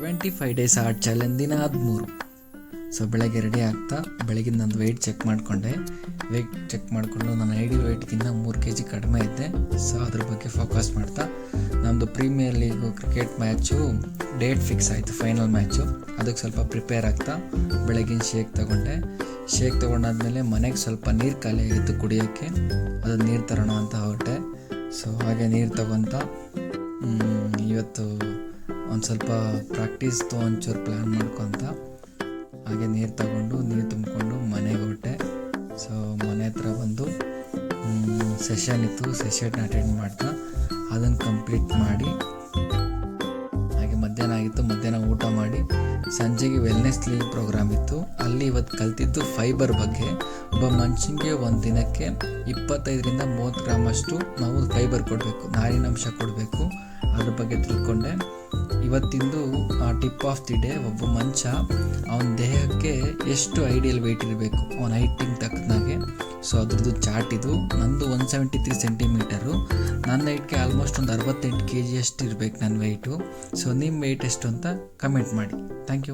75 days art challenge ದಿನ 13. So ಬೆಳಗ್ಗೆ ready ಆಗ್ತಾ ಬೆಳಗಿನ ನಂದು ವೆಯ್ಟ್ ಚೆಕ್ ಮಾಡಿಕೊಂಡೆ. ವೆಯ್ಟ್ ಚೆಕ್ ಮಾಡಿಕೊಂಡು ನನ್ನ ಐಡಿಯಲ್ ವೆಯ್ಟ್ಗಿಂತ 3 kg ಕಡಿಮೆ ಇದ್ದೆ. ಸೊ ಅದ್ರ ಬಗ್ಗೆ ಫೋಕಸ್ ಮಾಡ್ತಾ ನಮ್ಮದು premier league cricket match date fix ಆಯಿತು, ಫೈನಲ್ ಮ್ಯಾಚು. ಅದಕ್ಕೆ ಸ್ವಲ್ಪ ಪ್ರಿಪೇರ್ ಆಗ್ತಾ ಬೆಳಗಿನ ಶೇಕ್ ತೊಗೊಂಡೆ. ಶೇಕ್ ತೊಗೊಂಡಾದ್ಮೇಲೆ ಮನೆಗೆ ಸ್ವಲ್ಪ ನೀರು ಖಾಲಿ ಆಗಿತ್ತು ಕುಡಿಯೋಕ್ಕೆ, ಅದು ನೀರು ತರೋಣ ಅಂತ ಹೊರಟೆ. ಸೊ ಹಾಗೆ ನೀರು ತೊಗೊತ ಇವತ್ತು ಒಂದು ಸ್ವಲ್ಪ ಪ್ರಾಕ್ಟೀಸ್ದು ಒಂಚೂರು ಪ್ಲ್ಯಾನ್ ಮಾಡ್ಕೊತ ಹಾಗೆ ನೀರು ತಗೊಂಡು ನೀರು ತುಂಬಿಕೊಂಡು ಮನೆಗೆ ಹೊರಟೆ. ಸೊ ಮನೆ ಹತ್ರ ಬಂದು ಸೆಷನ್ ಇತ್ತು, ಸೆಷನ್ ಅಟೆಂಡ್ ಮಾಡ್ತಾ ಅದನ್ನು ಕಂಪ್ಲೀಟ್ ಮಾಡಿ ಹಾಗೆ ಮಧ್ಯಾಹ್ನ ಆಗಿತ್ತು. ಮಧ್ಯಾಹ್ನ ಊಟ ಮಾಡಿ ಸಂಜೆಗೆ ವೆಲ್ನೆಸ್ ಲೀವ್ ಪ್ರೋಗ್ರಾಮ್ ಇತ್ತು. ಅಲ್ಲಿ ಇವತ್ತು ಕಲ್ತಿದ್ದು ಫೈಬರ್ ಬಗ್ಗೆ. ಒಬ್ಬ ಮನುಷ್ಯನಿಗೆ ಒಂದು ದಿನಕ್ಕೆ 25ರಿಂದ 30 ಗ್ರಾಮಷ್ಟು ನಾವು ಫೈಬರ್ ಕೊಡಬೇಕು, ನಾರಿನಂಶ ಕೊಡಬೇಕು. ಅದ್ರ ಬಗ್ಗೆ ತಿಳ್ಕೊಂಡೆ. ಇವತ್ತಿಂದು ಟಿಪ್ ಆಫ್ ದಿ ಡೇ, ಒಬ್ಬ ಮನುಷ್ಯ ಅವನ ದೇಹಕ್ಕೆ ಎಷ್ಟು ಐಡಿಯಲ್ ವೆಯ್ಟ್ ಇರಬೇಕು ಅವನ ಹೈಟಿಂಗ್ ತಕ್ಕನಾಗೆ. ಸೊ ಅದ್ರದ್ದು ಚಾರ್ಟ್ ಇದು. ನಂದು 173 ಸೆಂಟಿಮೀಟರು. ನನ್ನ ಹೈಟ್ಗೆ ಆಲ್ಮೋಸ್ಟ್ ಒಂದು 68 kg ಅಷ್ಟು ಇರಬೇಕು ನನ್ನ ವೆಯ್ಟು. ಸೊ ನಿಮ್ಮ ವೆಯ್ಟ್ ಎಷ್ಟು ಅಂತ ಕಮೆಂಟ್ ಮಾಡಿ. Thank you.